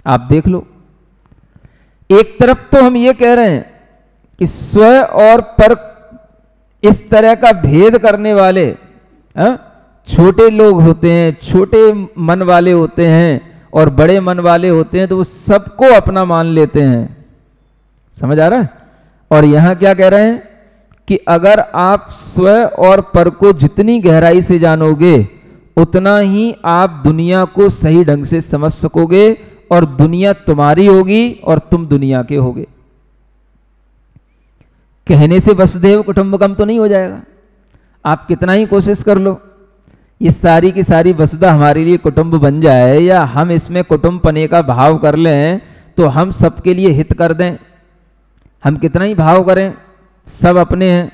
आप देख लो, एक तरफ तो हम ये कह रहे हैं कि स्व और पर इस तरह का भेद करने वाले छोटे लोग होते हैं, छोटे मन वाले होते हैं और बड़े मन वाले होते हैं, तो वो सबको अपना मान लेते हैं। समझ आ रहा है? और यहां क्या कह रहे हैं कि अगर आप स्व और पर को जितनी गहराई से जानोगे उतना ही आप दुनिया को सही ढंग से समझ सकोगे और दुनिया तुम्हारी होगी और तुम दुनिया के होगे। कहने से वसुधैव कुटुंबकम तो नहीं हो जाएगा, आप कितना ही कोशिश कर लो, ये सारी की सारी वसुधा हमारे लिए कुटुंब बन जाए या हम इसमें कुटुंब पने का भाव कर लें तो हम सबके लिए हित कर दें, हम कितना ही भाव करें, सब अपने हैं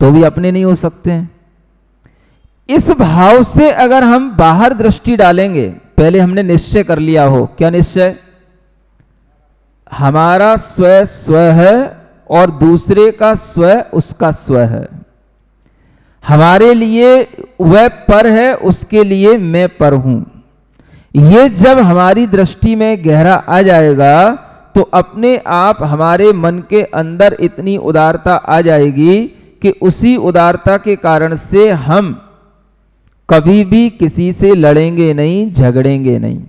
तो भी अपने नहीं हो सकते हैं। इस भाव से अगर हम बाहर दृष्टि डालेंगे, पहले हमने निश्चय कर लिया हो, क्या निश्चय? हमारा स्व स्व है और दूसरे का स्व उसका स्व है, हमारे लिए वह पर है, उसके लिए मैं पर हूं। ये जब हमारी दृष्टि में गहरा आ जाएगा तो अपने आप हमारे मन के अंदर इतनी उदारता आ जाएगी कि उसी उदारता के कारण से हम कभी भी किसी से लड़ेंगे नहीं, झगड़ेंगे नहीं।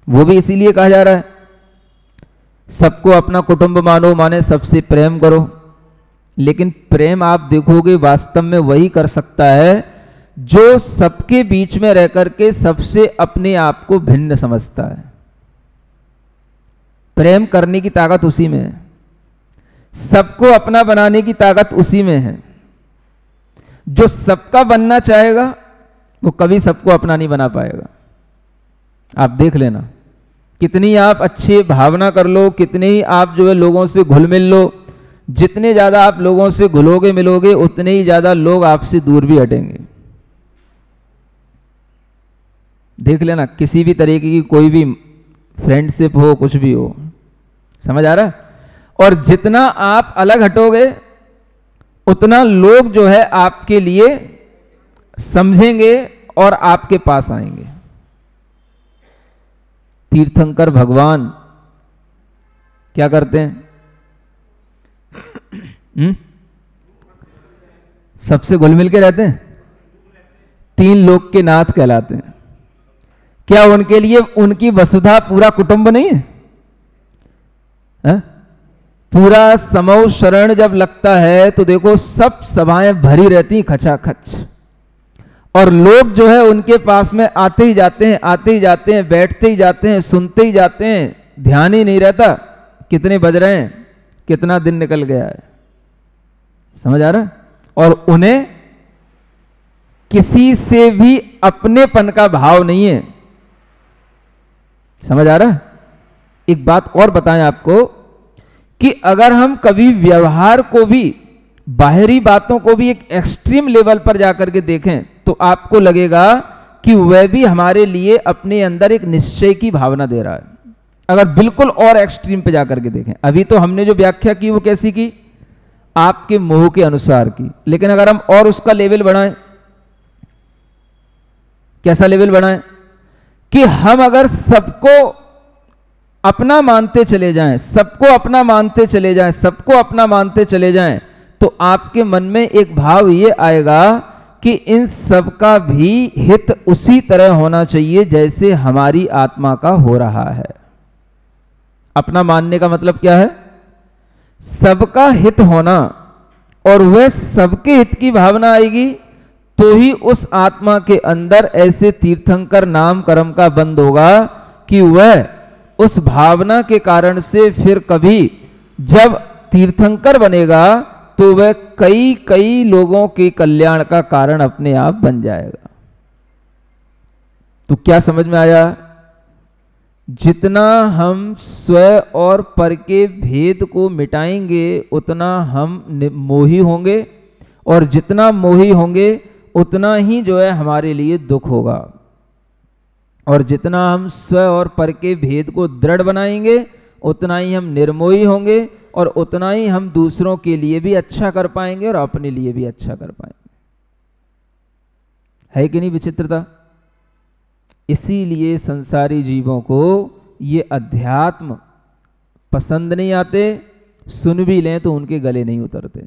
वो भी इसीलिए कहा जा रहा है सबको अपना कुटुंब मानो, माने सबसे प्रेम करो। लेकिन प्रेम आप देखोगे वास्तव में वही कर सकता है जो सबके बीच में रह करके सबसे अपने आप को भिन्न समझता है। प्रेम करने की ताकत उसी में है, सबको अपना बनाने की ताकत उसी में है। जो सबका बनना चाहेगा वो कभी सबको अपना नहीं बना पाएगा। आप देख लेना, कितनी आप अच्छी भावना कर लो, कितने ही आप जो है लोगों से घुल मिल लो, जितने ज्यादा आप लोगों से घुलोगे मिलोगे उतने ही ज्यादा लोग आपसे दूर भी हटेंगे। देख लेना, किसी भी तरीके की कोई भी फ्रेंडशिप हो, कुछ भी हो, समझ आ रहा है? और जितना आप अलग हटोगे उतना लोग जो है आपके लिए समझेंगे और आपके पास आएंगे। तीर्थंकर भगवान क्या करते हैं? सबसे घुल मिल के रहते हैं, तीन लोक के नाथ कहलाते हैं। क्या उनके लिए उनकी वसुधा पूरा कुटुंब नहीं है? पूरा समूह शरण जब लगता है तो देखो सब सभाएं भरी रहती खचाखच, और लोग जो है उनके पास में आते ही जाते हैं, आते ही जाते हैं, बैठते ही जाते हैं, सुनते ही जाते हैं, ध्यान ही नहीं रहता कितने बज रहे हैं, कितना दिन निकल गया है। समझ आ रहा है? और उन्हें किसी से भी अपनेपन का भाव नहीं है। समझ आ रहा है? एक बात और बताएं आपको कि अगर हम कभी व्यवहार को भी, बाहरी बातों को भी एक एक्सट्रीम लेवल पर जाकर के देखें तो आपको लगेगा कि वह भी हमारे लिए अपने अंदर एक निश्चय की भावना दे रहा है। अगर बिल्कुल और एक्सट्रीम पे जाकर के देखें, अभी तो हमने जो व्याख्या की वो कैसी की? आपके मोह के अनुसार की। लेकिन अगर हम और उसका लेवल बढ़ाएं, कैसा लेवल बढ़ाएं? कि हम अगर सबको अपना मानते चले जाएं, सबको अपना मानते चले जाएं, सबको अपना मानते चले जाएं, तो आपके मन में एक भाव ये आएगा कि इन सब का भी हित उसी तरह होना चाहिए जैसे हमारी आत्मा का हो रहा है। अपना मानने का मतलब क्या है? सबका हित होना, और वह सबके हित की भावना आएगी तो ही उस आत्मा के अंदर ऐसे तीर्थंकर नाम कर्म का बंद होगा कि वह उस भावना के कारण से फिर कभी जब तीर्थंकर बनेगा तो वह कई कई लोगों के कल्याण का कारण अपने आप बन जाएगा। तो क्या समझ में आया? जितना हम स्व और पर के भेद को मिटाएंगे उतना हम मोही होंगे, और जितना मोही होंगे उतना ही जो है हमारे लिए दुख होगा। और जितना हम स्व और पर के भेद को दृढ़ बनाएंगे उतना ही हम निर्मोही होंगे, और उतना ही हम दूसरों के लिए भी अच्छा कर पाएंगे और अपने लिए भी अच्छा कर पाएंगे। है कि नहीं विचित्रता? इसीलिए संसारी जीवों को ये अध्यात्म पसंद नहीं आते, सुन भी लें तो उनके गले नहीं उतरते।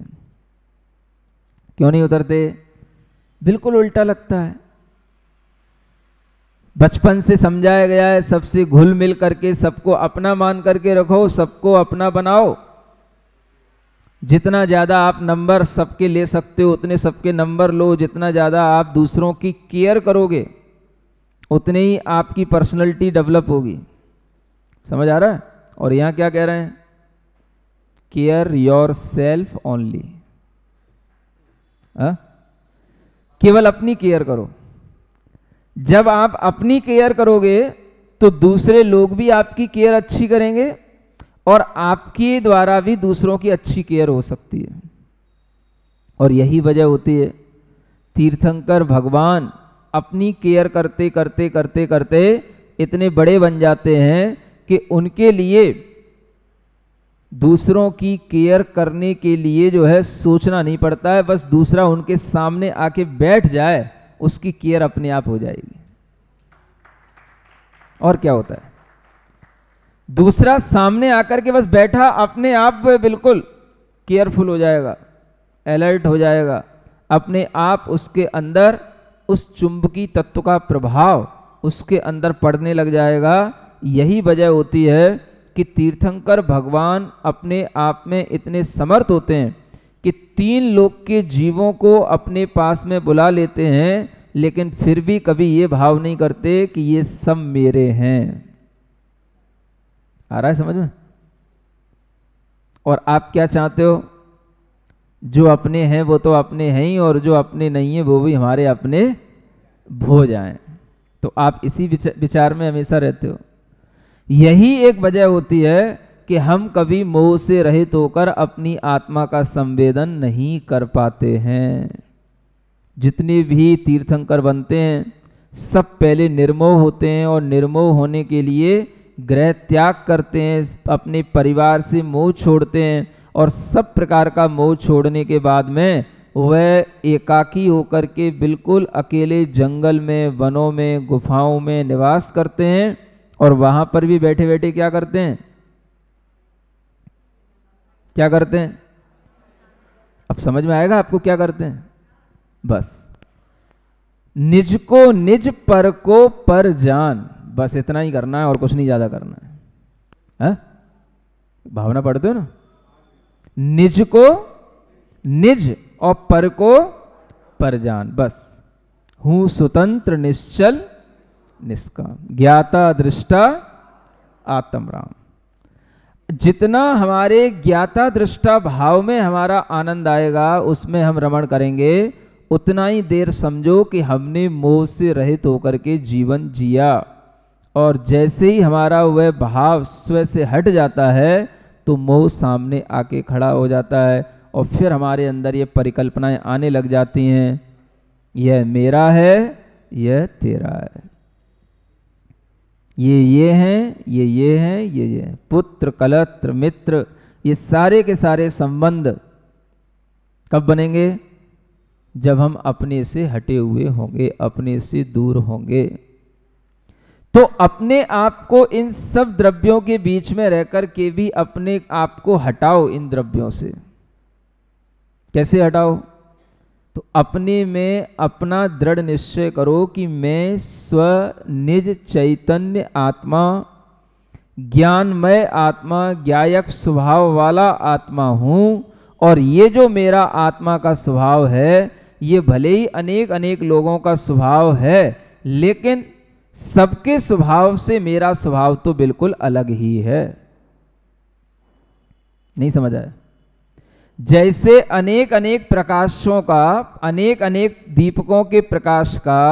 क्यों नहीं उतरते? बिल्कुल उल्टा लगता है। बचपन से समझाया गया है सबसे घुल मिल करके, सबको अपना मान करके रखो, सबको अपना बनाओ। जितना ज्यादा आप नंबर सबके ले सकते हो उतने सबके नंबर लो। जितना ज्यादा आप दूसरों की केयर करोगे उतने ही आपकी पर्सनैलिटी डेवलप होगी। समझ आ रहा है? और यहां क्या कह रहे हैं? Care your self only. केवल अपनी केयर करो। जब आप अपनी केयर करोगे तो दूसरे लोग भी आपकी केयर अच्छी करेंगे और आपके द्वारा भी दूसरों की अच्छी केयर हो सकती है। और यही वजह होती है तीर्थंकर भगवान अपनी केयर करते करते करते करते इतने बड़े बन जाते हैं कि उनके लिए दूसरों की केयर करने के लिए जो है सोचना नहीं पड़ता है। बस दूसरा उनके सामने आके बैठ जाए, उसकी केयर अपने आप हो जाएगी। और क्या होता है? दूसरा सामने आकर के बस बैठा, अपने आप बिल्कुल केयरफुल हो जाएगा, अलर्ट हो जाएगा। अपने आप उसके अंदर उस चुंबकीय तत्व का प्रभाव उसके अंदर पड़ने लग जाएगा। यही वजह होती है कि तीर्थंकर भगवान अपने आप में इतने समर्थ होते हैं कि 3 लोक के जीवों को अपने पास में बुला लेते हैं, लेकिन फिर भी कभी ये भाव नहीं करते कि ये सब मेरे हैं। आ रहा है समझ में? और आप क्या चाहते हो? जो अपने हैं वो तो अपने हैं ही, और जो अपने नहीं है वो भी हमारे अपने हो जाएं। तो आप इसी विचार में हमेशा रहते हो। यही एक वजह होती है कि हम कभी मोह से रहित होकर अपनी आत्मा का संवेदन नहीं कर पाते हैं। जितने भी तीर्थंकर बनते हैं सब पहले निर्मोह होते हैं, और निर्मोह होने के लिए गृह त्याग करते हैं, अपने परिवार से मोह छोड़ते हैं, और सब प्रकार का मोह छोड़ने के बाद में वह एकाकी होकर के बिल्कुल अकेले जंगल में, वनों में, गुफाओं में निवास करते हैं। और वहां पर भी बैठे बैठे क्या करते हैं? क्या करते हैं? अब समझ में आएगा आपको क्या करते हैं? बस निज को निज, पर को पर जान, बस इतना ही करना है और कुछ नहीं ज्यादा करना है। भावना पढ़ते हो ना? निज को निज और पर को पर जान। बस हूं स्वतंत्र निश्चल निष्काम, ज्ञाता दृष्टा आत्म राम। जितना हमारे ज्ञाता दृष्टा भाव में हमारा आनंद आएगा, उसमें हम रमण करेंगे, उतना ही देर समझो कि हमने मोह से रहित होकर के जीवन जिया। और जैसे ही हमारा वह भाव स्वयं से हट जाता है तो मोह सामने आके खड़ा हो जाता है, और फिर हमारे अंदर ये परिकल्पनाएं आने लग जाती हैं, यह मेरा है, यह तेरा है, ये हैं, ये हैं, ये हैं। पुत्र, कलत्र, मित्र, ये सारे के सारे संबंध कब बनेंगे? जब हम अपने से हटे हुए होंगे, अपने से दूर होंगे। तो अपने आप को इन सब द्रव्यों के बीच में रहकर के भी अपने आप को हटाओ इन द्रव्यों से। कैसे हटाओ? तो अपने में अपना दृढ़ निश्चय करो कि मैं स्व निज चैतन्य आत्मा, ज्ञानमय आत्मा, ज्ञायक स्वभाव वाला आत्मा हूं। और ये जो मेरा आत्मा का स्वभाव है, ये भले ही अनेक अनेक लोगों का स्वभाव है, लेकिन सबके स्वभाव से मेरा स्वभाव तो बिल्कुल अलग ही है। नहीं समझ आया? जैसे अनेक अनेक प्रकाशों का, अनेक अनेक दीपकों के प्रकाश का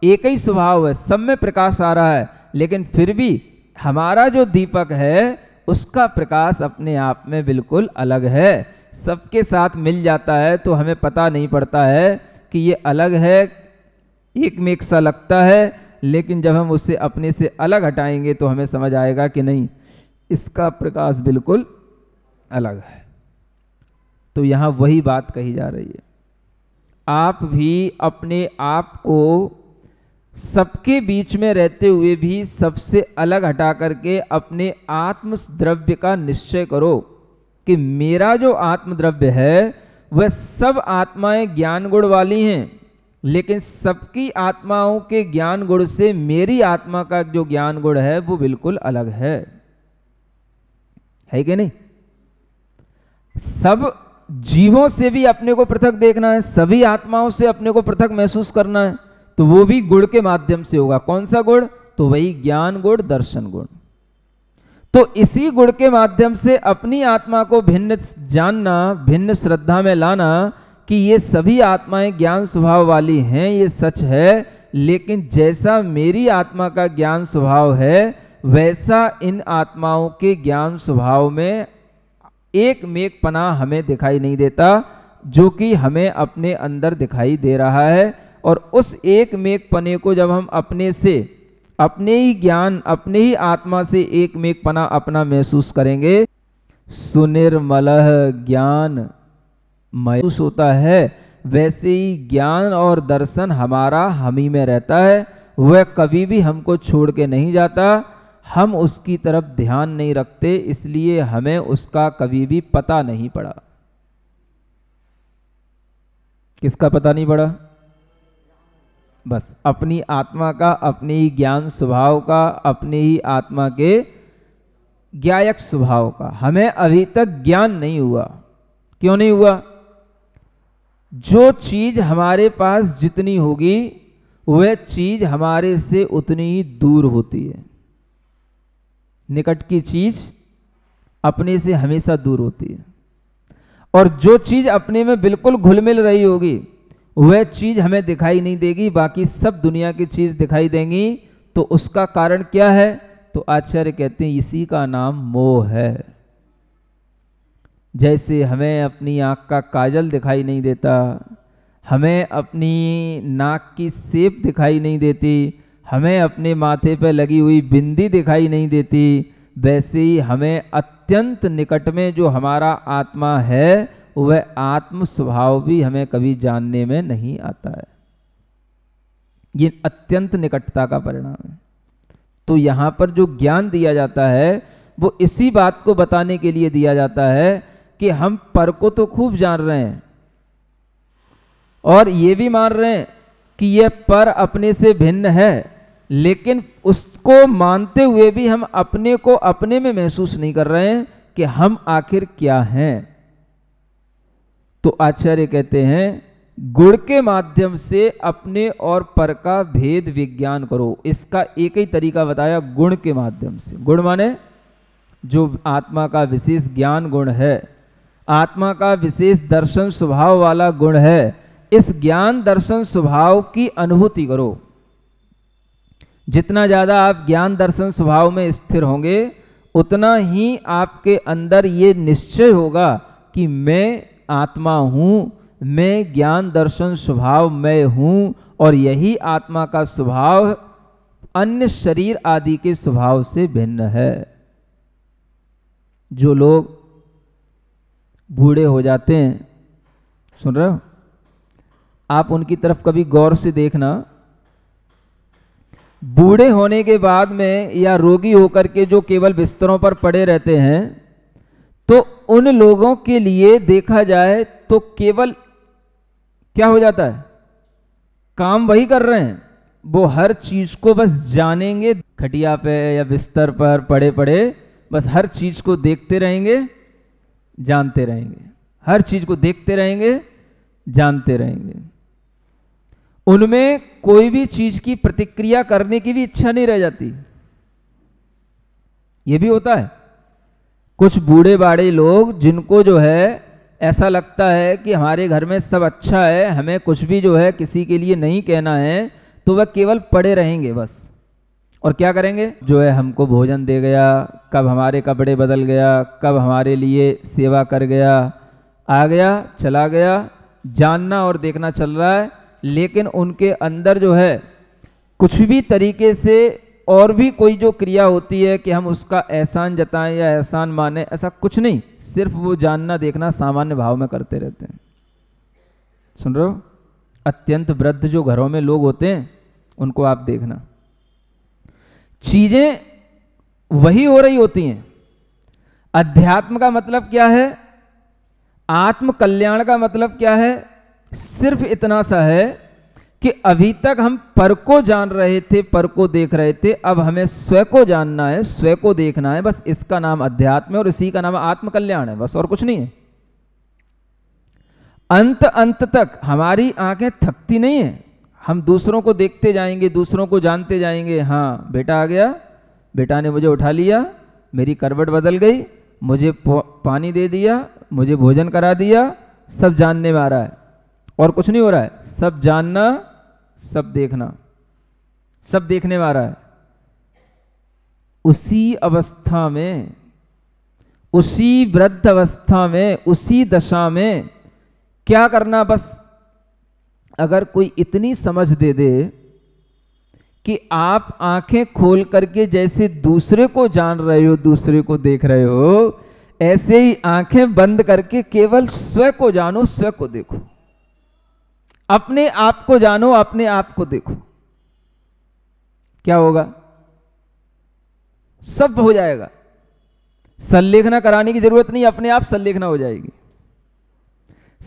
एक ही स्वभाव है, सब में प्रकाश आ रहा है, लेकिन फिर भी हमारा जो दीपक है उसका प्रकाश अपने आप में बिल्कुल अलग है। सबके साथ मिल जाता है तो हमें पता नहीं पड़ता है कि ये अलग है, एक में एक सा लगता है, लेकिन जब हम उससे अपने से अलग हटाएंगे तो हमें समझ आएगा कि नहीं, इसका प्रकाश बिल्कुल अलग है। तो यहां वही बात कही जा रही है। आप भी अपने आप को सबके बीच में रहते हुए भी सबसे अलग हटा करके अपने आत्म द्रव्य का निश्चय करो कि मेरा जो आत्म द्रव्य है वह सब आत्माएं ज्ञान गुण वाली हैं, लेकिन सबकी आत्माओं के ज्ञान गुण से मेरी आत्मा का जो ज्ञान गुण है वो बिल्कुल अलग है कि नहीं? सब जीवों से भी अपने को पृथक देखना है, सभी आत्माओं से अपने को पृथक महसूस करना है, तो वो भी गुण के माध्यम से होगा। कौन सा गुण? तो वही ज्ञान गुण, दर्शन गुण। तो इसी गुण के माध्यम से अपनी आत्मा को भिन्न जानना, भिन्न श्रद्धा में लाना कि ये सभी आत्माएं ज्ञान स्वभाव वाली हैं, ये सच है, लेकिन जैसा मेरी आत्मा का ज्ञान स्वभाव है वैसा इन आत्माओं के ज्ञान स्वभाव में एक मेकपना हमें दिखाई नहीं देता, जो कि हमें अपने अंदर दिखाई दे रहा है। और उस एक मेकपने को जब हम अपने से, अपने ही ज्ञान, अपने ही आत्मा से एक मेकपना अपना महसूस करेंगे, सुनिर्मलः ज्ञान महसूस होता है, वैसे ही ज्ञान और दर्शन हमारा हम ही में रहता है, वह कभी भी हमको छोड़ के नहीं जाता। हम उसकी तरफ ध्यान नहीं रखते, इसलिए हमें उसका कभी भी पता नहीं पड़ा। किसका पता नहीं पड़ा? बस अपनी आत्मा का, अपने ही ज्ञान स्वभाव का, अपने ही आत्मा के ज्ञायक स्वभाव का हमें अभी तक ज्ञान नहीं हुआ। क्यों नहीं हुआ? जो चीज हमारे पास जितनी होगी वह चीज हमारे से उतनी ही दूर होती है। निकट की चीज अपने से हमेशा दूर होती है, और जो चीज अपने में बिल्कुल घुल मिल रही होगी वह चीज हमें दिखाई नहीं देगी, बाकी सब दुनिया की चीज दिखाई देंगी। तो उसका कारण क्या है? तो आचार्य कहते हैं इसी का नाम मोह है। जैसे हमें अपनी आंख का काजल दिखाई नहीं देता, हमें अपनी नाक की सेप दिखाई नहीं देती, हमें अपने माथे पर लगी हुई बिंदी दिखाई नहीं देती, वैसे ही हमें अत्यंत निकट में जो हमारा आत्मा है वह आत्म स्वभाव भी हमें कभी जानने में नहीं आता है। ये अत्यंत निकटता का परिणाम है। तो यहां पर जो ज्ञान दिया जाता है वो इसी बात को बताने के लिए दिया जाता है कि हम पर को तो खूब जान रहे हैं और ये भी मान रहे हैं कि यह पर अपने से भिन्न है, लेकिन उसको मानते हुए भी हम अपने को अपने में महसूस नहीं कर रहे हैं कि हम आखिर क्या हैं। तो आचार्य कहते हैं गुण के माध्यम से अपने और पर का भेद विज्ञान करो। इसका एक ही तरीका बताया, गुण के माध्यम से। गुण माने जो आत्मा का विशेष ज्ञान गुण है, आत्मा का विशेष दर्शन स्वभाव वाला गुण है, इस ज्ञान दर्शन स्वभाव की अनुभूति करो। जितना ज्यादा आप ज्ञान दर्शन स्वभाव में स्थिर होंगे उतना ही आपके अंदर ये निश्चय होगा कि मैं आत्मा हूं, मैं ज्ञान दर्शन स्वभाव में हूं, और यही आत्मा का स्वभाव अन्य शरीर आदि के स्वभाव से भिन्न है। जो लोग बूढ़े हो जाते हैं, सुन रहे हो, आप उनकी तरफ कभी गौर से देखना, बूढ़े होने के बाद में या रोगी होकर के जो केवल बिस्तरों पर पड़े रहते हैं, तो उन लोगों के लिए देखा जाए तो केवल क्या हो जाता है, काम वही कर रहे हैं, वो हर चीज को बस जानेंगे, खटिया पे या बिस्तर पर पड़े पड़े बस हर चीज को देखते रहेंगे, जानते रहेंगे, हर चीज को देखते रहेंगे, जानते रहेंगे। उनमें कोई भी चीज की प्रतिक्रिया करने की भी इच्छा नहीं रह जाती। ये भी होता है कुछ बूढ़े बाड़े लोग जिनको जो है ऐसा लगता है कि हमारे घर में सब अच्छा है, हमें कुछ भी जो है किसी के लिए नहीं कहना है, तो वह केवल पड़े रहेंगे बस। और क्या करेंगे, जो है हमको भोजन दे गया, कब हमारे कपड़े बदल गया, कब हमारे लिए सेवा कर गया, आ गया चला गया, जानना और देखना चल रहा है। लेकिन उनके अंदर जो है कुछ भी तरीके से और भी कोई जो क्रिया होती है कि हम उसका एहसान जताएं या एहसान माने, ऐसा कुछ नहीं, सिर्फ वो जानना देखना सामान्य भाव में करते रहते हैं। सुन रहे हो, अत्यंत वृद्ध जो घरों में लोग होते हैं उनको आप देखना। चीजें वही हो रही होती हैं। अध्यात्म का मतलब क्या है, आत्म कल्याण का मतलब क्या है, सिर्फ इतना सा है कि अभी तक हम पर को जान रहे थे, पर को देख रहे थे, अब हमें स्वयं को जानना है, स्वयं को देखना है। बस इसका नाम अध्यात्म है और इसी का नाम आत्म कल्याण है, बस और कुछ नहीं है। अंत अंत तक हमारी आंखें थकती नहीं है। हम दूसरों को देखते जाएंगे, दूसरों को जानते जाएंगे। हाँ बेटा आ गया, बेटा ने मुझे उठा लिया, मेरी करवट बदल गई, मुझे पानी दे दिया, मुझे भोजन करा दिया, सब जानने में आ रहा है और कुछ नहीं हो रहा है। सब जानना, सब देखना, सब देखने में आ रहा है। उसी अवस्था में, उसी वृद्ध अवस्था में, उसी दशा में क्या करना, बस अगर कोई इतनी समझ दे दे कि आप आंखें खोल करके जैसे दूसरे को जान रहे हो, दूसरे को देख रहे हो, ऐसे ही आंखें बंद करके केवल स्वयं को जानो, स्वयं को देखो, अपने आप को जानो, अपने आप को देखो। क्या होगा, सब हो जाएगा। संलेखना कराने की जरूरत नहीं, अपने आप संलेखना हो जाएगी।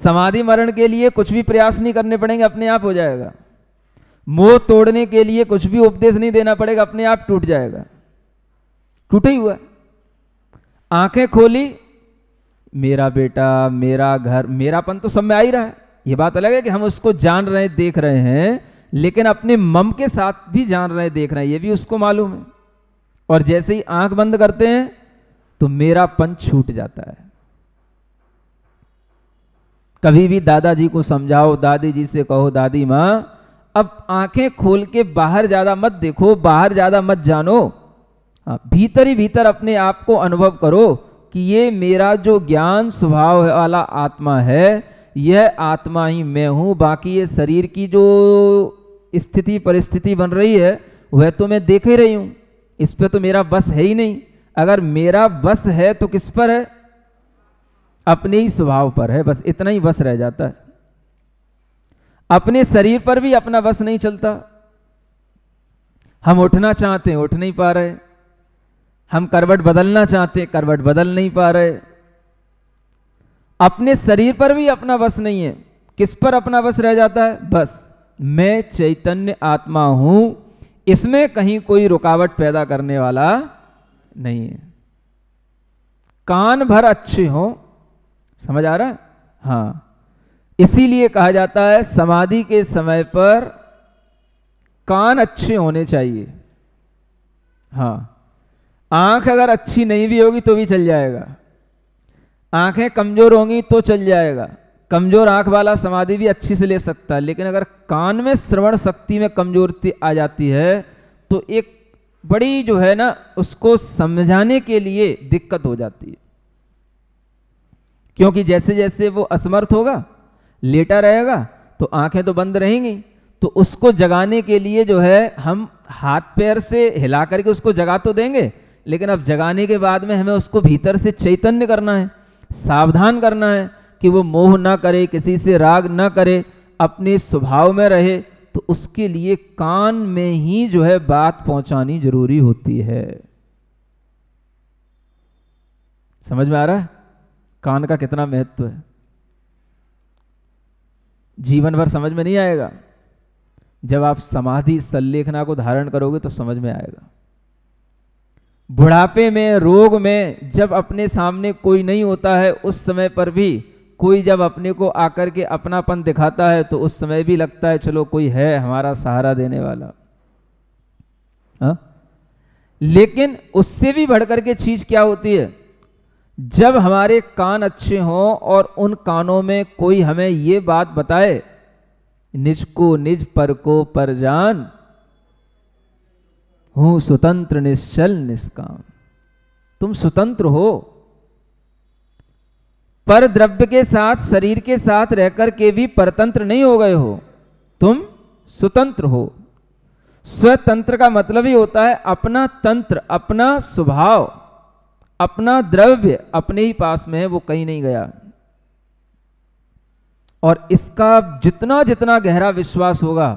समाधि मरण के लिए कुछ भी प्रयास नहीं करने पड़ेंगे, अपने आप हो जाएगा। मोह तोड़ने के लिए कुछ भी उपदेश नहीं देना पड़ेगा, अपने आप टूट जाएगा। टूटा ही हुआ। आंखें खोली, मेरा बेटा, मेरा घर, मेरापन तो सब में आ ही रहा है। ये बात अलग है कि हम उसको जान रहे हैं, देख रहे हैं, लेकिन अपने मम के साथ भी जान रहे हैं, देख रहे हैं, ये भी उसको मालूम है। और जैसे ही आंख बंद करते हैं तो मेरापन छूट जाता है। कभी भी दादाजी को समझाओ, दादी जी से कहो, दादी माँ अब आंखें खोल के बाहर ज्यादा मत देखो, बाहर ज्यादा मत जानो, भीतर ही भीतर अपने आप को अनुभव करो कि ये मेरा जो ज्ञान स्वभाव वाला आत्मा है, यह आत्मा ही मैं हूं। बाकी ये शरीर की जो स्थिति परिस्थिति बन रही है वह तो मैं देख ही रही हूं, इस पे तो मेरा बस है ही नहीं। अगर मेरा बस है तो किस पर है, अपने ही स्वभाव पर है, बस इतना ही बस रह जाता है। अपने शरीर पर भी अपना बस नहीं चलता। हम उठना चाहते हैं, उठ नहीं पा रहे। हम करवट बदलना चाहते हैं, करवट बदल नहीं पा रहे। अपने शरीर पर भी अपना बस नहीं है। किस पर अपना बस रह जाता है, बस मैं चैतन्य आत्मा हूं, इसमें कहीं कोई रुकावट पैदा करने वाला नहीं है। कान भर अच्छे हो, समझ आ रहा है? हाँ, इसीलिए कहा जाता है समाधि के समय पर कान अच्छे होने चाहिए। हाँ, आंख अगर अच्छी नहीं भी होगी तो भी चल जाएगा, आंखें कमजोर होंगी तो चल जाएगा। कमजोर आंख वाला समाधि भी अच्छी से ले सकता है, लेकिन अगर कान में श्रवण शक्ति में कमजोरी आ जाती है तो एक बड़ी जो है ना, उसको समझाने के लिए दिक्कत हो जाती है। क्योंकि जैसे जैसे वो असमर्थ होगा, लेटा रहेगा, तो आंखें तो बंद रहेंगी, तो उसको जगाने के लिए जो है हम हाथ पैर से हिला करके उसको जगा तो देंगे, लेकिन अब जगाने के बाद में हमें उसको भीतर से चैतन्य करना है, सावधान करना है कि वो मोह ना करे, किसी से राग ना करे, अपने स्वभाव में रहे। तो उसके लिए कान में ही जो है बात पहुंचानी जरूरी होती है। समझ में आ रहा है कान का कितना महत्व है? जीवन भर समझ में नहीं आएगा, जब आप समाधि संलेखना को धारण करोगे तो समझ में आएगा। बुढ़ापे में, रोग में, जब अपने सामने कोई नहीं होता है, उस समय पर भी कोई जब अपने को आकर के अपनापन दिखाता है तो उस समय भी लगता है चलो कोई है हमारा सहारा देने वाला। हा? लेकिन उससे भी बढ़कर के चीज क्या होती है, जब हमारे कान अच्छे हों और उन कानों में कोई हमें ये बात बताए, निज को निज पर को पर जान, हूं स्वतंत्र निश्चल निष्काम। तुम स्वतंत्र हो, पर द्रव्य के साथ, शरीर के साथ रहकर के भी परतंत्र नहीं हो गए हो, तुम स्वतंत्र हो। स्वतंत्र का मतलब ही होता है अपना तंत्र, अपना स्वभाव, अपना द्रव्य अपने ही पास में है, वो कहीं नहीं गया। और इसका जितना जितना गहरा विश्वास होगा,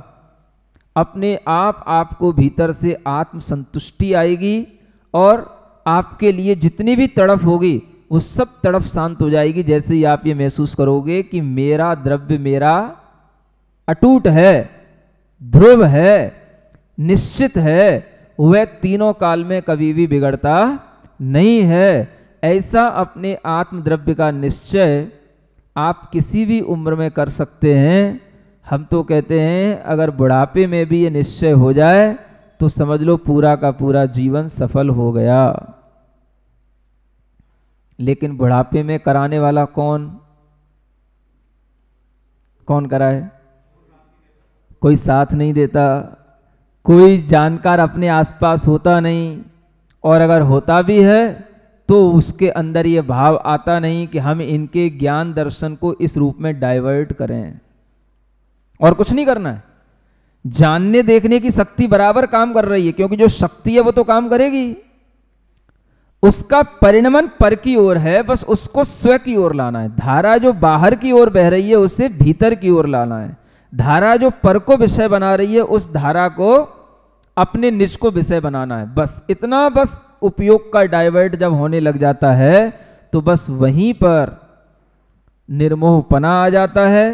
अपने आप आपको भीतर से आत्म संतुष्टि आएगी और आपके लिए जितनी भी तड़फ होगी वो सब तड़फ शांत हो जाएगी। जैसे ही आप ये महसूस करोगे कि मेरा द्रव्य मेरा अटूट है, ध्रुव है, निश्चित है, वह तीनों काल में कभी भी बिगड़ता नहीं है। ऐसा अपने आत्म द्रव्य का निश्चय आप किसी भी उम्र में कर सकते हैं। हम तो कहते हैं अगर बुढ़ापे में भी ये निश्चय हो जाए तो समझ लो पूरा का पूरा जीवन सफल हो गया। लेकिन बुढ़ापे में कराने वाला कौन कराए? कोई साथ नहीं देता, कोई जानकार अपने आसपास होता नहीं, और अगर होता भी है तो उसके अंदर ये भाव आता नहीं कि हम इनके ज्ञान दर्शन को इस रूप में डाइवर्ट करें। और कुछ नहीं करना है, जानने देखने की शक्ति बराबर काम कर रही है, क्योंकि जो शक्ति है वो तो काम करेगी। उसका परिणमन पर की ओर है, बस उसको स्व की ओर लाना है। धारा जो बाहर की ओर बह रही है उसे भीतर की ओर लाना है। धारा जो पर को विषय बना रही है उस धारा को अपने निज को विषय बनाना है। बस इतना, बस उपयोग का डाइवर्ट जब होने लग जाता है तो बस वहीं पर निर्मोहपना आ जाता है।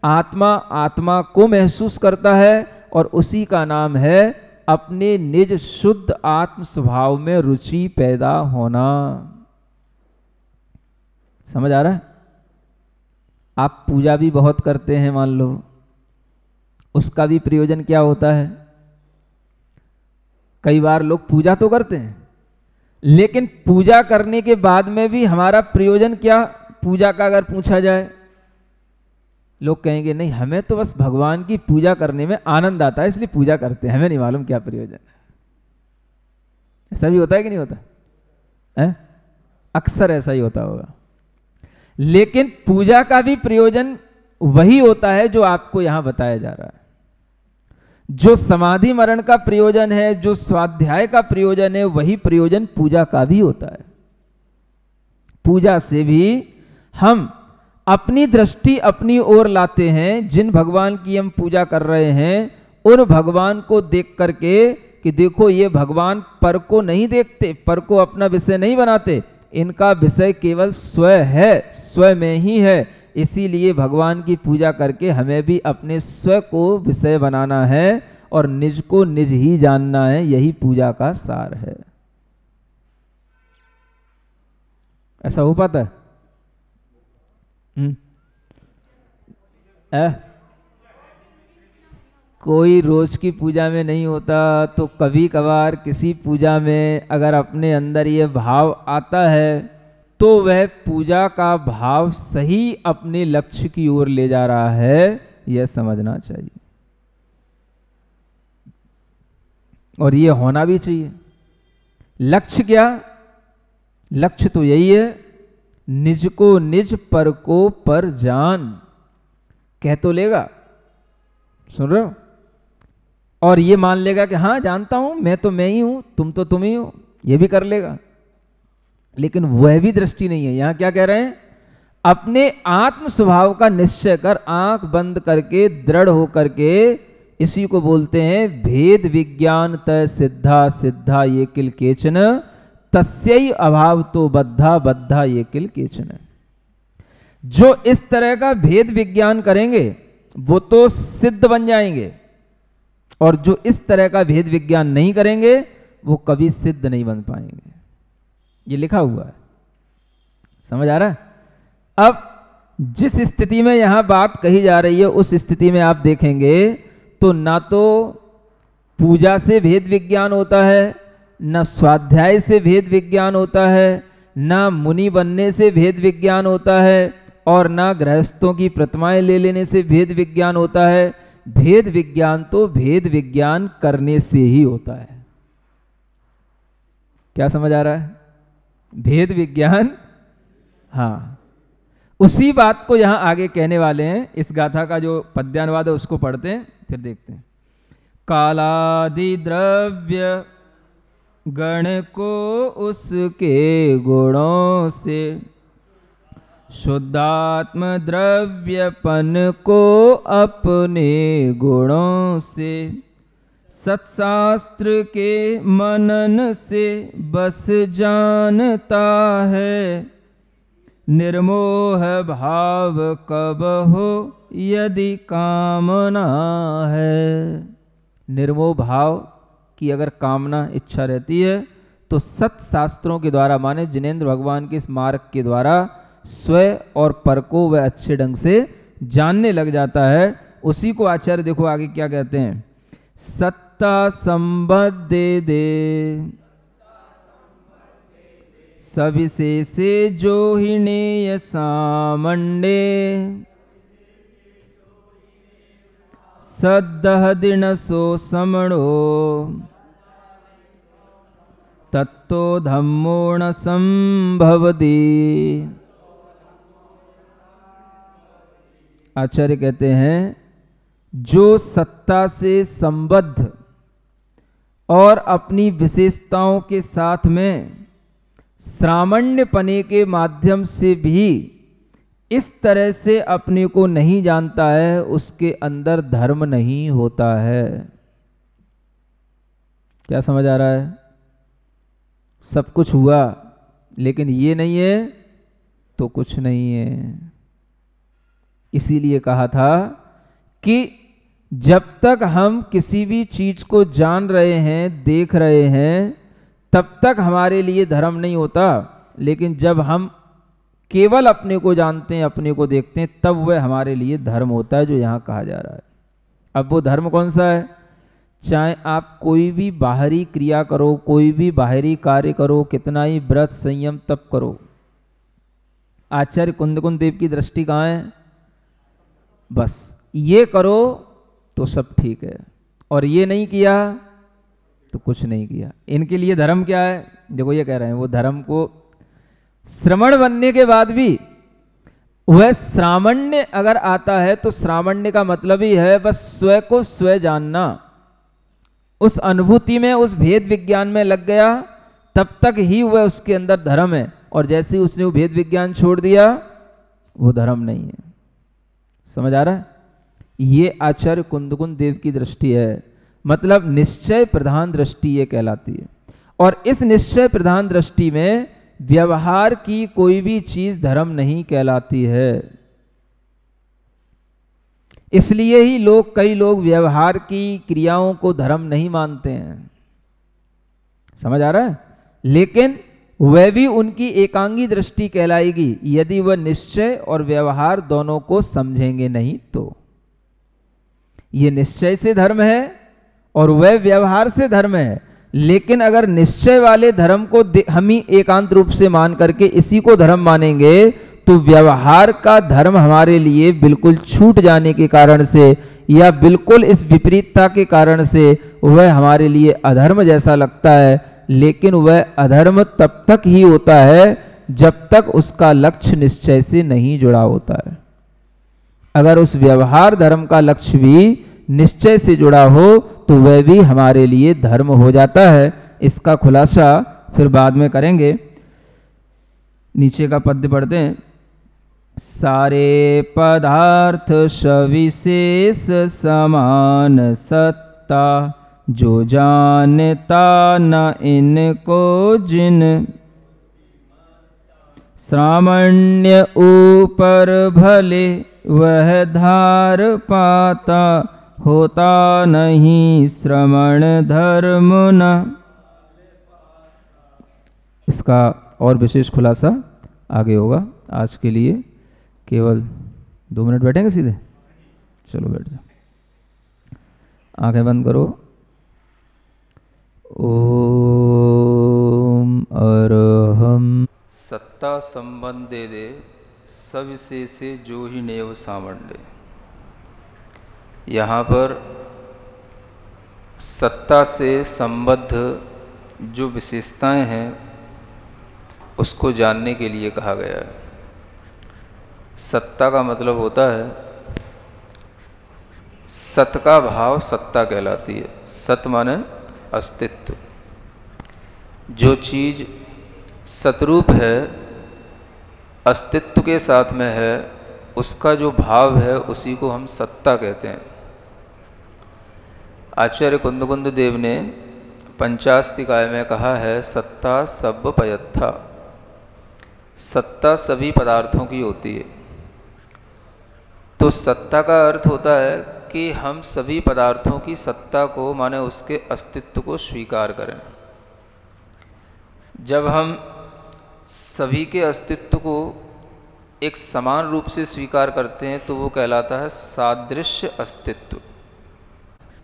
आत्मा आत्मा को महसूस करता है और उसी का नाम है अपने निज शुद्ध आत्म स्वभाव में रुचि पैदा होना। समझ आ रहा है? आप पूजा भी बहुत करते हैं मान लो, उसका भी प्रयोजन क्या होता है? कई बार लोग पूजा तो करते हैं, लेकिन पूजा करने के बाद में भी हमारा प्रयोजन क्या पूजा का अगर पूछा जाए, लोग कहेंगे नहीं हमें तो बस भगवान की पूजा करने में आनंद आता है इसलिए पूजा करते हैं, हमें नहीं मालूम क्या प्रयोजन है। ऐसा भी होता है कि नहीं होता है? अक्सर ऐसा ही होता होगा। लेकिन पूजा का भी प्रयोजन वही होता है जो आपको यहां बताया जा रहा है। जो समाधि मरण का प्रयोजन है, जो स्वाध्याय का प्रयोजन है, वही प्रयोजन पूजा का भी होता है। पूजा से भी हम अपनी दृष्टि अपनी ओर लाते हैं। जिन भगवान की हम पूजा कर रहे हैं उन भगवान को देख करके कि देखो ये भगवान पर को नहीं देखते, पर को अपना विषय नहीं बनाते, इनका विषय केवल स्व है, स्व में ही है। इसीलिए भगवान की पूजा करके हमें भी अपने स्व को विषय बनाना है और निज को निज ही जानना है। यही पूजा का सार है। ऐसा हो पाता है? कोई रोज की पूजा में नहीं होता, तो कभी कभार किसी पूजा में अगर अपने अंदर ये भाव आता है तो वह पूजा का भाव सही अपने लक्ष्य की ओर ले जा रहा है, यह समझना चाहिए। और ये होना भी चाहिए। लक्ष्य क्या? लक्ष्य तो यही है, निज को निज पर को पर जान। कह तो लेगा, सुन रहे हो, और ये मान लेगा कि हाँ जानता हूं, मैं तो मैं ही हूं, तुम तो तुम ही हो, ये भी कर लेगा। लेकिन वह भी दृष्टि नहीं है। यहां क्या कह रहे हैं? अपने आत्म स्वभाव का निश्चय कर, आंख बंद करके दृढ़ होकर के, इसी को बोलते हैं भेद विज्ञान तय सिद्धा सिद्धा ये किल केचन, तस्यै अभाव तो बद्धा बद्धा ये किल केचन। जो इस तरह का भेद विज्ञान करेंगे वो तो सिद्ध बन जाएंगे, और जो इस तरह का भेद विज्ञान नहीं करेंगे वो कभी सिद्ध नहीं बन पाएंगे। ये लिखा हुआ है, समझ आ रहा है? अब जिस स्थिति में यहां बात कही जा रही है उस स्थिति में आप देखेंगे तो ना तो पूजा से भेद विज्ञान होता है, ना स्वाध्याय से भेद विज्ञान होता है, ना मुनि बनने से भेद विज्ञान होता है, और ना गृहस्थों की प्रतिमाएं ले लेने से भेद विज्ञान होता है। भेद विज्ञान तो भेद विज्ञान करने से ही होता है। क्या समझ आ रहा है? भेद विज्ञान, हाँ, उसी बात को यहां आगे कहने वाले हैं। इस गाथा का जो पद्यानुवाद है उसको पढ़ते हैं, फिर देखते हैं। कालादि द्रव्य गण को उसके गुणों से, शुद्धात्म द्रव्यपन को अपने गुणों से, सत्शास्त्र के मनन से बस जानता है, निर्मोह भाव कब हो यदि कामना है। निर्मोह भाव की अगर कामना इच्छा रहती है तो सत्शास्त्रों के द्वारा, माने जिनेंद्र भगवान के इस मार्ग के द्वारा स्वयं और पर को वह अच्छे ढंग से जानने लग जाता है। उसी को आचार्य देखो आगे क्या कहते हैं, सत्ता संबद्ध दे सविशेषे जो ही नेय सामंडे, सद्दह दिन सो समणो तत्तो धम्मो न संभवति। आचार्य कहते हैं जो सत्ता से संबद्ध और अपनी विशेषताओं के साथ में श्रामण्यपने के माध्यम से भी इस तरह से अपने को नहीं जानता है, उसके अंदर धर्म नहीं होता है। क्या समझ आ रहा है? सब कुछ हुआ लेकिन ये नहीं है तो कुछ नहीं है। इसीलिए कहा था कि जब तक हम किसी भी चीज को जान रहे हैं, देख रहे हैं, तब तक हमारे लिए धर्म नहीं होता, लेकिन जब हम केवल अपने को जानते हैं, अपने को देखते हैं, तब वह हमारे लिए धर्म होता है, जो यहां कहा जा रहा है। अब वो धर्म कौन सा है? चाहे आप कोई भी बाहरी क्रिया करो, कोई भी बाहरी कार्य करो, कितना ही व्रत संयम तप करो, आचार्य कुंदकुंद देव की दृष्टि कहाँ है? बस ये करो तो सब ठीक है, और ये नहीं किया तो कुछ नहीं किया। इनके लिए धर्म क्या है? देखो ये कह रहे हैं, वो धर्म को श्रमण बनने के बाद भी वह श्रामण्य अगर आता है तो श्रामण्य का मतलब ही है बस स्वयं को स्वयं जानना। उस अनुभूति में, उस भेद विज्ञान में लग गया, तब तक ही वह उसके अंदर धर्म है, और जैसे ही उसने वो भेद विज्ञान छोड़ दिया वो धर्म नहीं है। समझ आ रहा है? ये आचार्य कुंदकुंद देव की दृष्टि है, मतलब निश्चय प्रधान दृष्टि ये कहलाती है। और इस निश्चय प्रधान दृष्टि में व्यवहार की कोई भी चीज धर्म नहीं कहलाती है। इसलिए ही कई लोग व्यवहार की क्रियाओं को धर्म नहीं मानते हैं। समझ आ रहा है? लेकिन वह भी उनकी एकांगी दृष्टि कहलाएगी यदि वह निश्चय और व्यवहार दोनों को समझेंगे नहीं तो। ये निश्चय से धर्म है और वह व्यवहार से धर्म है, लेकिन अगर निश्चय वाले धर्म को हम ही एकांत रूप से मान करके इसी को धर्म मानेंगे तो व्यवहार का धर्म हमारे लिए बिल्कुल छूट जाने के कारण से या बिल्कुल इस विपरीतता के कारण से वह हमारे लिए अधर्म जैसा लगता है। लेकिन वह अधर्म तब तक ही होता है जब तक उसका लक्ष्य निश्चय से नहीं जुड़ा होता है। अगर उस व्यवहार धर्म का लक्ष्य भी निश्चय से जुड़ा हो तो वह भी हमारे लिए धर्म हो जाता है। इसका खुलासा फिर बाद में करेंगे। नीचे का पद्य पढ़ते हैं। सारे पदार्थ सविशेष समान सत्ता, जो जानता न इनको जिन, श्रामण्य ऊपर भले वह धार पाता, होता नहीं श्रमण धर्म न। इसका और विशेष खुलासा आगे होगा। आज के लिए केवल 2 मिनट बैठेंगे सीधे। चलो बैठ जाओ, आंखें बंद करो। ओम अरहम सत्ता संबंधे दे सविशेषे जो ही नेव सामंडे। यहाँ पर सत्ता से संबद्ध जो विशेषताएं हैं उसको जानने के लिए कहा गया है। सत्ता का मतलब होता है, सत का भाव सत्ता कहलाती है। सत माने अस्तित्व। जो चीज सतरूप है, अस्तित्व के साथ में है, उसका जो भाव है उसी को हम सत्ता कहते हैं। आचार्य कुंदकुंद देव ने पंचास्तिकाय में कहा है, सत्ता सब पयत्था, सत्ता सभी पदार्थों की होती है। तो सत्ता का अर्थ होता है कि हम सभी पदार्थों की सत्ता को, माने उसके अस्तित्व को स्वीकार करें। जब हम सभी के अस्तित्व को एक समान रूप से स्वीकार करते हैं तो वो कहलाता है सादृश्य अस्तित्व।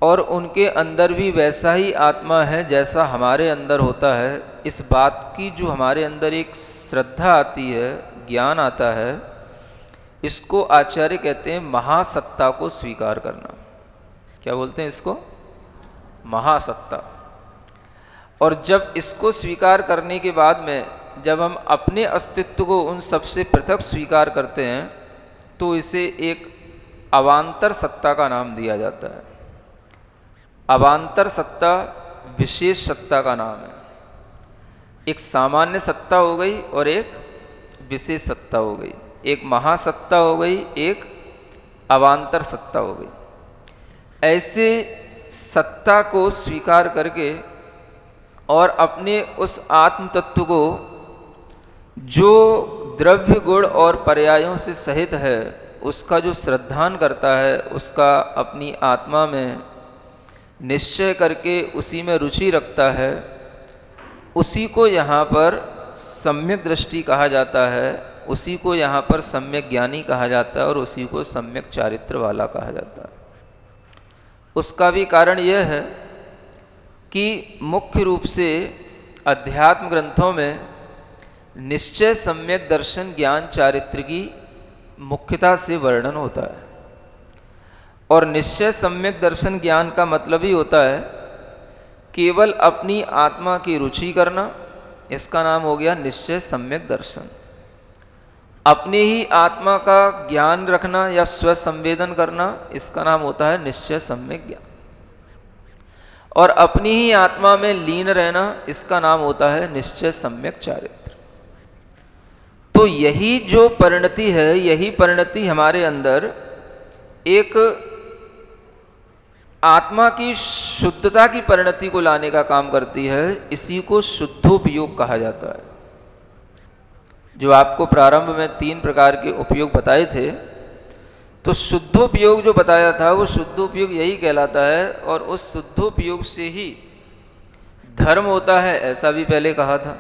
और उनके अंदर भी वैसा ही आत्मा है जैसा हमारे अंदर होता है। इस बात की जो हमारे अंदर एक श्रद्धा आती है, ज्ञान आता है, इसको आचार्य कहते हैं महासत्ता को स्वीकार करना। क्या बोलते हैं इसको? महासत्ता। और जब इसको स्वीकार करने के बाद में जब हम अपने अस्तित्व को उन सबसे पृथक स्वीकार करते हैं तो इसे एक अवान्तर सत्ता का नाम दिया जाता है। अवान्तर सत्ता विशेष सत्ता का नाम है। एक सामान्य सत्ता हो गई और एक विशेष सत्ता हो गई, एक महासत्ता हो गई, एक अवान्तर सत्ता हो गई। ऐसे सत्ता को स्वीकार करके और अपने उस आत्म तत्व को जो द्रव्य गुण और पर्यायों से सहित है उसका जो श्रद्धान करता है, उसका अपनी आत्मा में निश्चय करके उसी में रुचि रखता है, उसी को यहाँ पर सम्यक दृष्टि कहा जाता है, उसी को यहाँ पर सम्यक ज्ञानी कहा जाता है और उसी को सम्यक चारित्र वाला कहा जाता है। उसका भी कारण यह है कि मुख्य रूप से अध्यात्म ग्रंथों में निश्चय सम्यक दर्शन ज्ञान चारित्र की मुख्यता से वर्णन होता है। और निश्चय सम्यक दर्शन ज्ञान का मतलब ही होता है केवल अपनी आत्मा की रुचि करना, इसका नाम हो गया निश्चय सम्यक दर्शन। अपने ही आत्मा का ज्ञान रखना या स्वसंवेदन करना, इसका नाम होता है निश्चय सम्यक ज्ञान। और अपनी ही आत्मा में लीन रहना, इसका नाम होता है निश्चय सम्यक चारित्र। तो यही जो परिणति है, यही परिणति हमारे अंदर एक आत्मा की शुद्धता की परिणति को लाने का काम करती है। इसी को शुद्धोपयोग कहा जाता है। जो आपको प्रारंभ में 3 प्रकार के उपयोग बताए थे, तो शुद्धोपयोग जो बताया था वो शुद्धोपयोग यही कहलाता है। और उस शुद्धोपयोग से ही धर्म होता है, ऐसा भी पहले कहा था।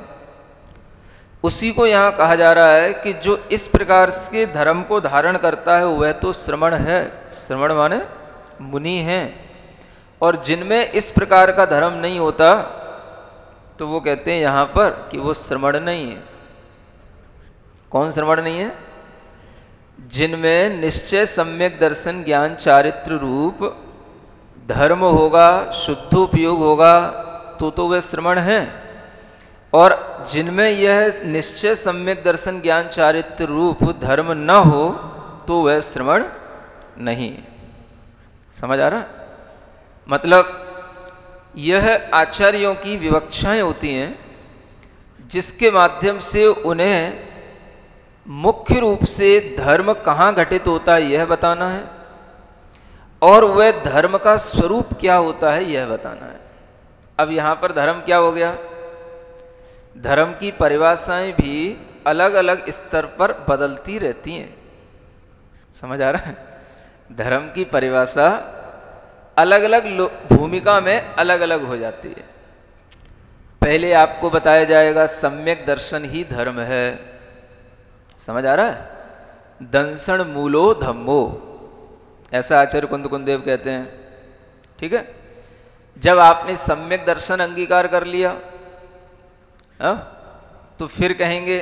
उसी को यहाँ कहा जा रहा है कि जो इस प्रकार के धर्म को धारण करता है वह तो श्रमण है। श्रमण माने मुनि हैं। और जिनमें इस प्रकार का धर्म नहीं होता तो वो कहते हैं यहाँ पर कि वो श्रमण नहीं है। कौन श्रमण नहीं है? जिनमें निश्चय सम्यक दर्शन ज्ञान चारित्र रूप धर्म होगा, शुद्धोपयोग होगा, तो वे श्रमण हैं। और जिनमें यह निश्चय सम्यक दर्शन ज्ञान चारित्र रूप धर्म न हो तो वह श्रमण नहीं। समझ आ रहा? मतलब यह आचार्यों की विवक्षाएं होती हैं जिसके माध्यम से उन्हें मुख्य रूप से धर्म कहाँ घटित होता है यह बताना है और वह धर्म का स्वरूप क्या होता है यह बताना है। अब यहाँ पर धर्म क्या हो गया? धर्म की परिभाषाएं भी अलग अलग स्तर पर बदलती रहती हैं। समझ आ रहा है? धर्म की परिभाषा अलग अलग भूमिका में अलग अलग हो जाती है। पहले आपको बताया जाएगा सम्यक दर्शन ही धर्म है। समझ आ रहा है? दंसण मूलो धम्मो, ऐसा आचार्य कुंदकुंद देव कहते हैं। ठीक है? जब आपने सम्यक दर्शन अंगीकार कर लिया तो फिर कहेंगे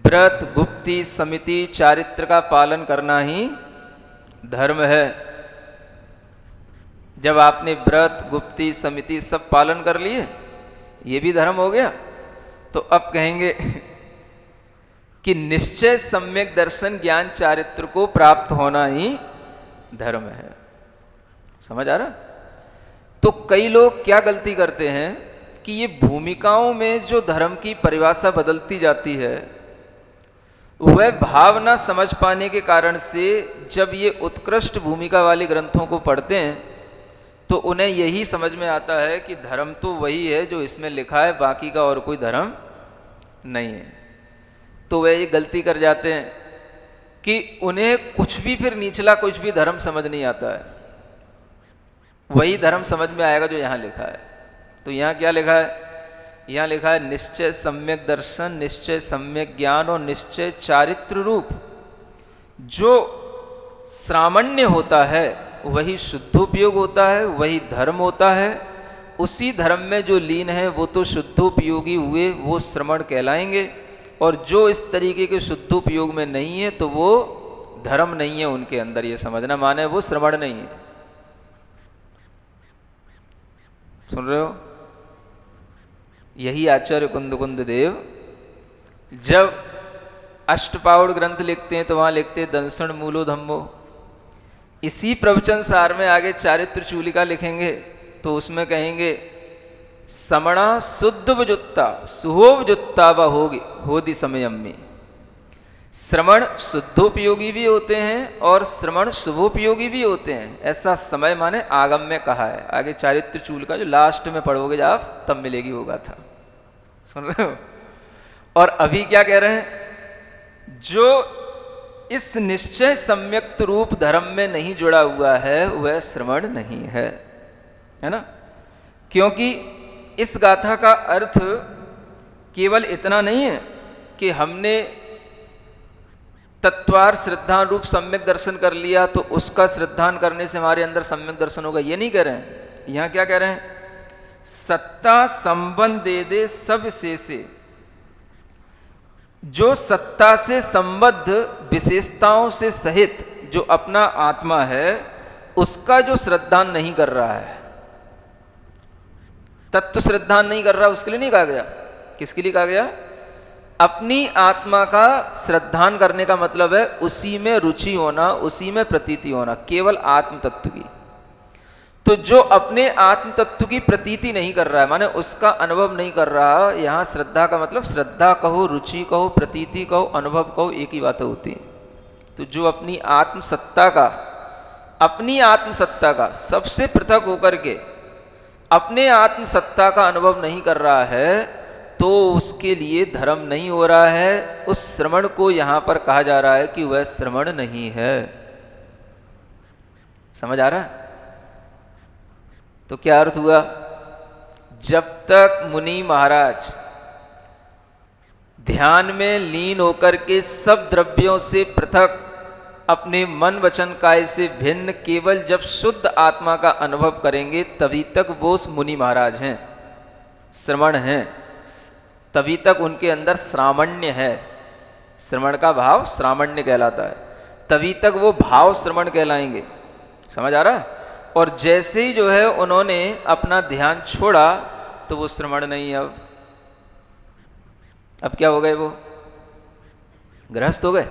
व्रत गुप्ति समिति चारित्र का पालन करना ही धर्म है। जब आपने व्रत गुप्ति समिति सब पालन कर लिए, ये भी धर्म हो गया, तो अब कहेंगे कि निश्चय सम्यक दर्शन ज्ञान चारित्र को प्राप्त होना ही धर्म है। समझ आ रहा? तो कई लोग क्या गलती करते हैं कि ये भूमिकाओं में जो धर्म की परिभाषा बदलती जाती है वह भाव न समझ पाने के कारण से जब ये उत्कृष्ट भूमिका वाले ग्रंथों को पढ़ते हैं तो उन्हें यही समझ में आता है कि धर्म तो वही है जो इसमें लिखा है, बाकी का और कोई धर्म नहीं है। तो वे ये गलती कर जाते हैं कि उन्हें कुछ भी फिर निचला कुछ भी धर्म समझ नहीं आता है, वही धर्म समझ में आएगा जो यहाँ लिखा है। तो यहाँ क्या लिखा है? यहाँ लिखा है निश्चय सम्यक दर्शन, निश्चय सम्यक ज्ञान और निश्चय चारित्र रूप। जो श्रामण्य होता है वही शुद्धोपयोग होता है, वही धर्म होता है। उसी धर्म में जो लीन है वो तो शुद्धोपयोगी हुए, वो श्रमण कहलाएंगे। और जो इस तरीके के शुद्धोपयोग में नहीं है तो वो धर्म नहीं है उनके अंदर, ये समझना, माने वो श्रमण नहीं है। सुन रहे हो? यही आचार्य कुंद देव जब अष्टपावड़ ग्रंथ लिखते हैं तो वहां लिखते हैं दंसण मूलो धम्मो। इसी प्रवचन सार में आगे चारित्र चूलिका लिखेंगे तो उसमें कहेंगे समणा शुद्ध वजुत्ता सुहोवजुत्ता व होदि समयम में। श्रमण शुद्धोपयोगी भी होते हैं और श्रमण शुभोपयोगी भी होते हैं, ऐसा समय माने आगम में कहा है। आगे चारित्र चूलिका जो लास्ट में पढ़ोगे जब आप तब मिलेगी वो गाथा। सुन रहे हो? और अभी क्या कह रहे हैं? जो इस निश्चय सम्यक्त रूप धर्म में नहीं जुड़ा हुआ है वह श्रमण नहीं है ना? क्योंकि इस गाथा का अर्थ केवल इतना नहीं है कि हमने तत्वार श्रद्धान रूप सम्यक दर्शन कर लिया तो उसका श्रद्धान करने से हमारे अंदर सम्यक दर्शन होगा, ये नहीं कह रहे हैं। यहां क्या कह रहे हैं? सत्ता संबंध दे दे सब से, जो सत्ता से संबद्ध विशेषताओं से सहित जो अपना आत्मा है उसका जो श्रद्धान नहीं कर रहा है, तत्व श्रद्धान नहीं कर रहा, उसके लिए नहीं कहा गया। किसके लिए कहा गया? अपनी आत्मा का श्रद्धान करने का मतलब है उसी में रुचि होना, उसी में प्रतीति होना, केवल आत्म तत्व की। तो जो अपने आत्म तत्व की प्रतीति नहीं कर रहा है, माने उसका अनुभव नहीं कर रहा, यहां श्रद्धा का मतलब श्रद्धा कहो, रुचि कहो, प्रतीति कहो, अनुभव कहो, एक ही बात होती है। तो जो अपनी आत्मसत्ता का, अपनी आत्मसत्ता का सबसे पृथक होकर के अपने आत्मसत्ता का अनुभव नहीं कर रहा है तो उसके लिए धर्म नहीं हो रहा है। उस श्रमण को यहां पर कहा जा रहा है कि वह श्रमण नहीं है। समझ आ रहा है? तो क्या अर्थ हुआ? जब तक मुनि महाराज ध्यान में लीन होकर के सब द्रव्यों से पृथक अपने मन वचन काय से भिन्न केवल जब शुद्ध आत्मा का अनुभव करेंगे तभी तक वो मुनि महाराज हैं, श्रमण हैं, तभी तक उनके अंदर श्रामण्य है। श्रमण का भाव श्रामण्य कहलाता है, तभी तक वो भाव श्रमण कहलाएंगे। समझ आ रहा है? और जैसे ही जो है उन्होंने अपना ध्यान छोड़ा तो वो श्रमण नहीं। अब क्या हो गए? वो गृहस्थ हो गए।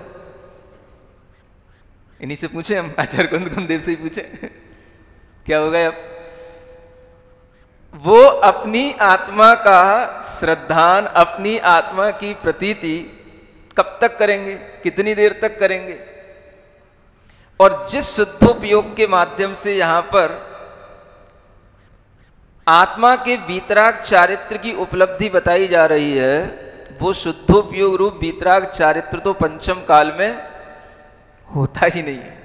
इन्हीं से पूछे हम, आचार्य कुंद देव से ही पूछे क्या हो गए? अब वो अपनी आत्मा का श्रद्धान, अपनी आत्मा की प्रतीति कब तक करेंगे, कितनी देर तक करेंगे? और जिस शुद्धोपयोग के माध्यम से यहां पर आत्मा के वीतराग चारित्र की उपलब्धि बताई जा रही है, वो शुद्धोपयोग रूप वीतराग चारित्र तो पंचम काल में होता ही नहीं है।